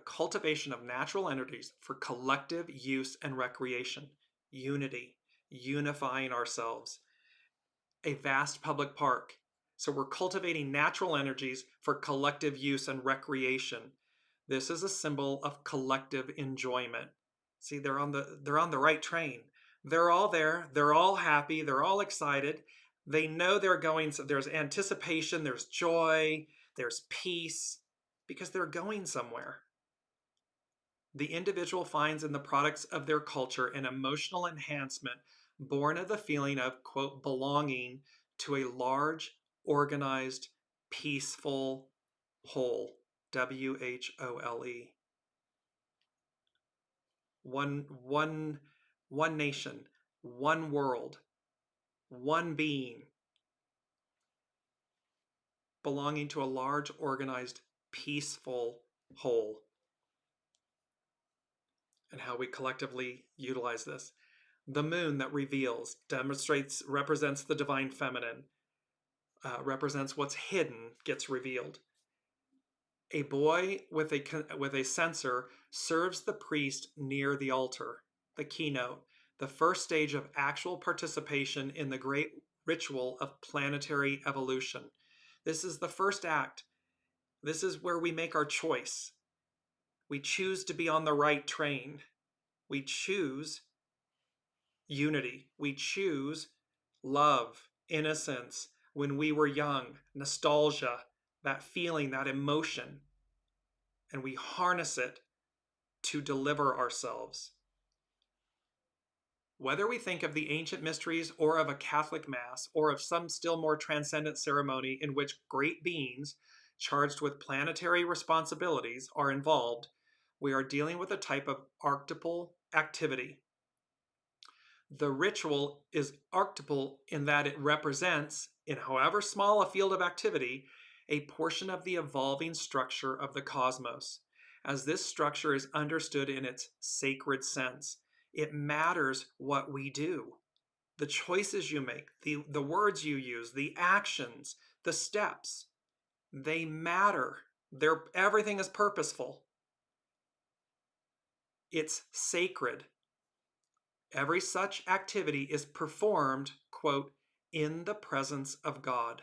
collective use and recreation, unity, unifying ourselves. A vast public park. So we're cultivating natural energies for collective use and recreation. This is a symbol of collective enjoyment. See, they're on the right train. They're all there. They're all happy. They're all excited. They know they're going. So there's anticipation. There's joy. There's peace, because they're going somewhere. The individual finds in the products of their culture an emotional enhancement born of the feeling of, quote, belonging to a large, organized, peaceful whole. WHOLE. One nation, one world, one being, belonging to a large, organized, peaceful whole. And how we collectively utilize this. The moon that reveals, represents the divine feminine, represents what's hidden, gets revealed. A boy with a censer serves the priest near the altar. The keynote, the first stage of actual participation in the great ritual of planetary evolution. This is the first act. This is where we make our choice. We choose to be on the right train. We choose unity. We choose love, innocence, when we were young, nostalgia, that feeling, that emotion, and we harness it to deliver ourselves. Whether we think of the ancient mysteries or of a Catholic Mass or of some still more transcendent ceremony in which great beings charged with planetary responsibilities are involved, we are dealing with a type of archetypal activity. The ritual is archetypal in that it represents, in however small a field of activity, a portion of the evolving structure of the cosmos. As this structure is understood in its sacred sense, it matters what we do. The choices you make, the words you use, the actions, the steps, they matter. Everything is purposeful. It's sacred. Every such activity is performed, quote, in the presence of God.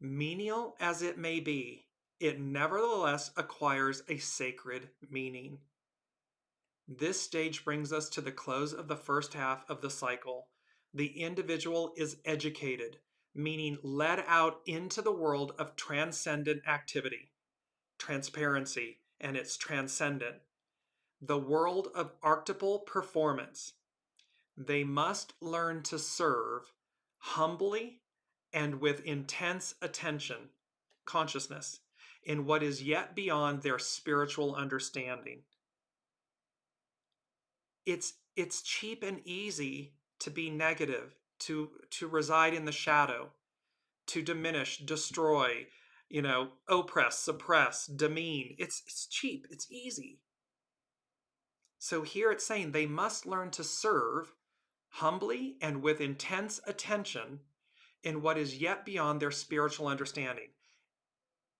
Menial as it may be, it nevertheless acquires a sacred meaning. This stage brings us to the close of the first half of the cycle. The individual is educated, meaning led out into the world of transcendent activity, transparency, and its transcendent. The world of archetypal performance. They must learn to serve humbly and with intense attention, consciousness, in what is yet beyond their spiritual understanding. It's cheap and easy to be negative, to reside in the shadow, to diminish, destroy, oppress, suppress, demean. It's cheap, it's easy. So here it's saying they must learn to serve humbly and with intense attention in what is yet beyond their spiritual understanding.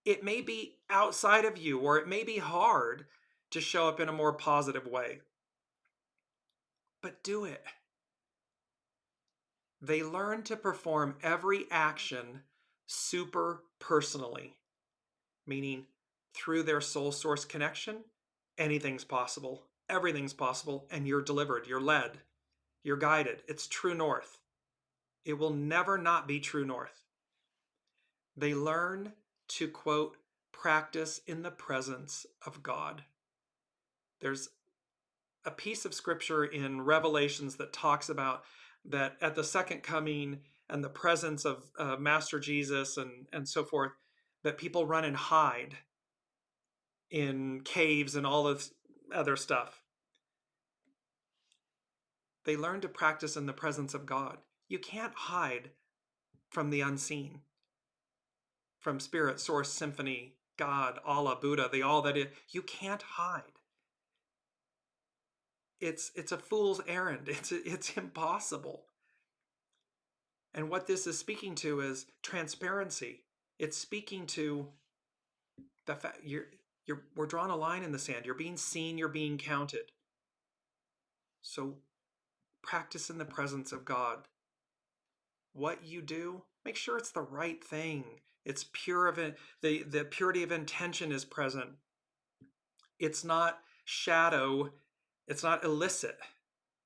It may be outside of you, or it may be hard to show up in a more positive way, but do it. They learn to perform every action super personally, meaning through their soul source connection, anything's possible, everything's possible, and you're delivered, you're led, you're guided. It's true north. It will never not be true north. They learn to, quote, practice in the presence of God. There's a piece of scripture in Revelations that talks about that at the second coming and the presence of Master Jesus and so forth, that people run and hide in caves and all this other stuff. They learn to practice in the presence of God. You can't hide from the unseen, from Spirit, Source, Symphony, God, Allah, Buddha, the all that is. You can't hide. It's a fool's errand. It's impossible. And what this is speaking to is transparency. It's speaking to the fact we're drawing a line in the sand. You're being seen, you're being counted. So practice in the presence of God. What you do, make sure it's the right thing. It's pure of it. The purity of intention is present. It's not shadow. It's not illicit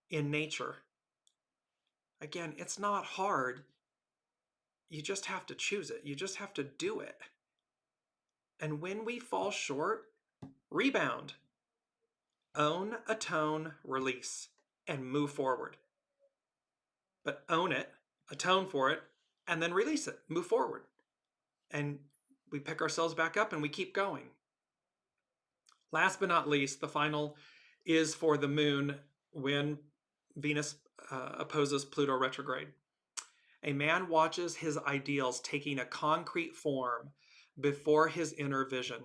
in nature. Again, it's not hard. You just have to choose it. You just have to do it. And when we fall short, rebound. Own, atone, release, and move forward. But own it, atone for it, and then release it, move forward. And we pick ourselves back up and we keep going. Last but not least, the final is for the moon when Venus opposes Pluto retrograde. A man watches his ideals taking a concrete form before his inner vision.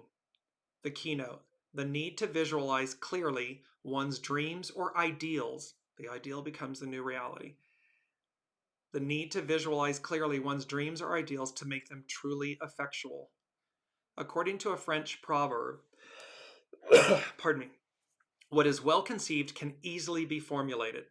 The keynote, the need to visualize clearly one's dreams or ideals. The ideal becomes the new reality. The need to visualize clearly one's dreams or ideals to make them truly effectual. According to a French proverb, pardon me, what is well conceived can easily be formulated.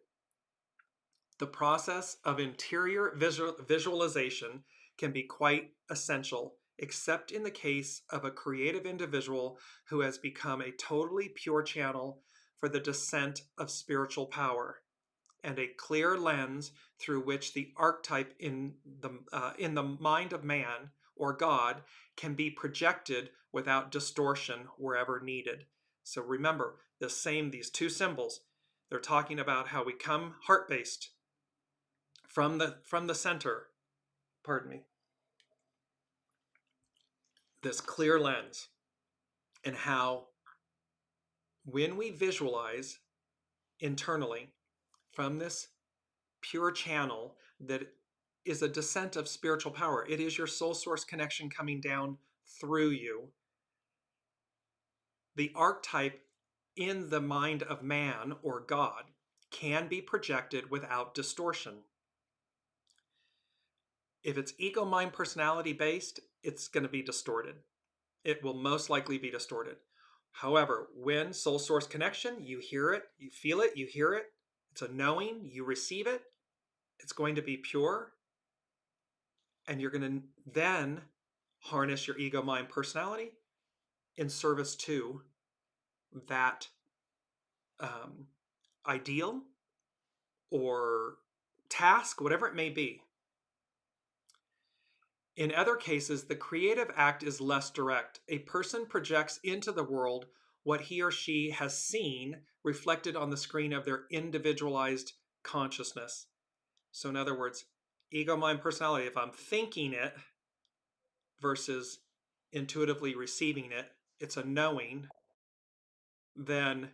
The process of interior visualization can be quite essential, except in the case of a creative individual who has become a totally pure channel for the descent of spiritual power, and a clear lens through which the archetype in the mind of man or God can be projected without distortion wherever needed. So remember, these two symbols, They're talking about how we come heart-based from the center, pardon me, this clear lens, and how when we visualize internally from this pure channel that is a descent of spiritual power, it is your soul source connection coming down through you. The archetype in the mind of man or God can be projected without distortion. If it's ego, mind, personality based, it's going to be distorted. It will most likely be distorted. However, when soul source connection, you hear it, you feel it, you hear it, it's a knowing, you receive it, it's going to be pure, and you're going to then harness your ego, mind, personality in service to that ideal or task, whatever it may be. In other cases, the creative act is less direct. A person projects into the world what he or she has seen reflected on the screen of their individualized consciousness. So in other words, ego, mind, personality, if I'm thinking it versus intuitively receiving it, it's a knowing, then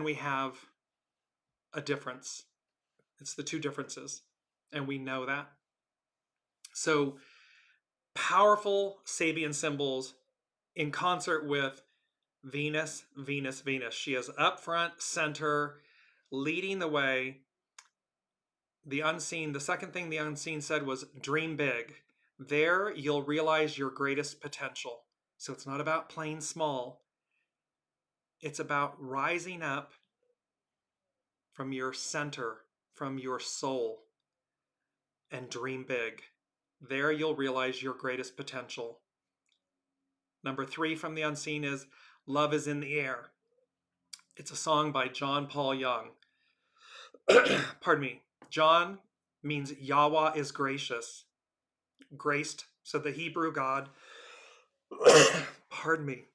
we have a difference. It's the two differences, and we know that. So powerful Sabian symbols in concert with Venus, Venus, Venus. She is up front, center, leading the way. The unseen, the second thing the unseen said was dream big. There you'll realize your greatest potential. So it's not about playing small. It's about rising up from your center, from your soul, and dream big. There you'll realize your greatest potential. Number 3 from the unseen is Love is in the Air. It's a song by John Paul Young. Pardon me. John means Yahweh is gracious. Graced. So the Hebrew God, pardon me,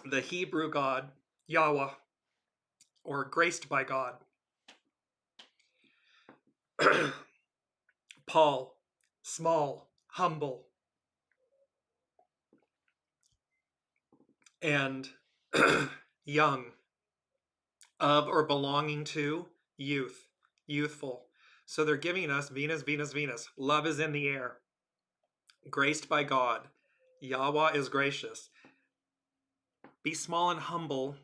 the Hebrew God, Yahweh, or graced by God. Paul, small, humble, and young, of or belonging to youth, youthful. So they're giving us Venus, Venus, Venus. Love is in the air. Graced by God. Yahweh is gracious. Be small and humble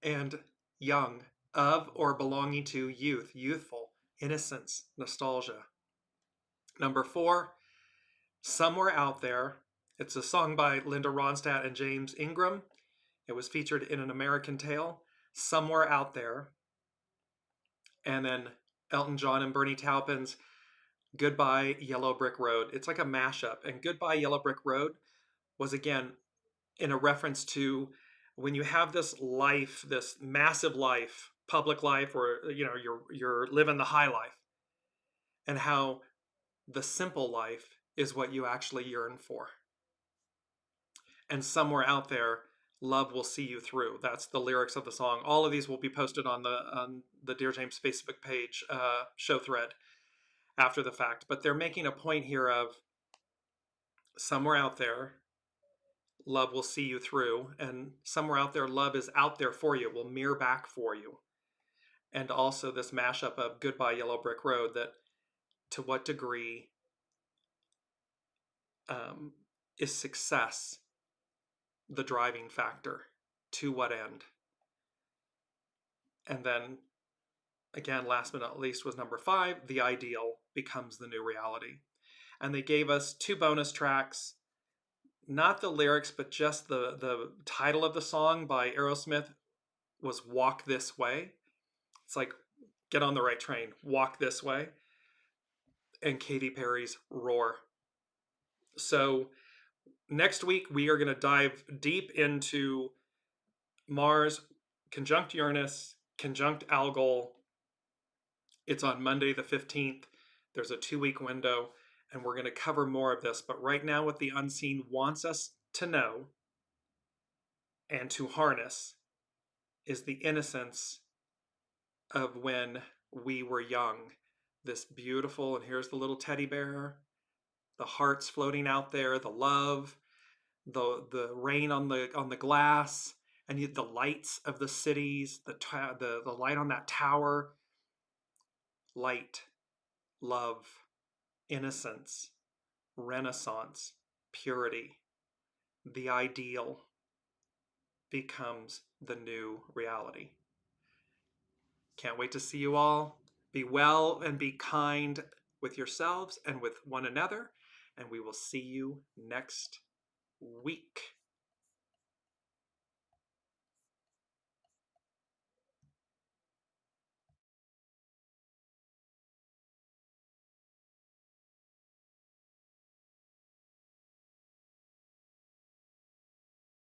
and young, of or belonging to youth, youthful, innocence, nostalgia. Number 4, Somewhere Out There. It's a song by Linda Ronstadt and James Ingram. It was featured in An American Tale. Somewhere Out There. And then Elton John and Bernie Taupin's Goodbye Yellow Brick Road. It's like a mashup. And Goodbye Yellow Brick Road was, again, in a reference to when you have this life, this massive life, public life, or you're living the high life, and how the simple life is what you actually yearn for. And somewhere out there, love will see you through. That's the lyrics of the song. All of these will be posted on the Dearjames Facebook page show thread after the fact. But they're making a point here of somewhere out there, love will see you through, and somewhere out there, love is out there for you, will mirror back for you. And also this mashup of Goodbye Yellow Brick Road, that to what degree is success the driving factor? To what end? And then, again, last but not least was number 5, the ideal becomes the new reality. And they gave us 2 bonus tracks, not the lyrics, but just the title of the song by Aerosmith was Walk This Way. It's like, get on the right train, walk this way. And Katy Perry's Roar. So next week, we are going to dive deep into Mars conjunct Uranus, conjunct Algol. It's on Monday the 15th. There's a 2-week window, and we're going to cover more of this. But right now, what the unseen wants us to know and to harness is the innocence of when we were young. This beautiful, and here's the little teddy bear, the hearts floating out there, the love, the rain on the glass, and the lights of the cities, the light on that tower, light, love, innocence, renaissance, purity. The ideal becomes the new reality. Can't wait to see you all. Be well and be kind with yourselves and with one another, and we will see you next week.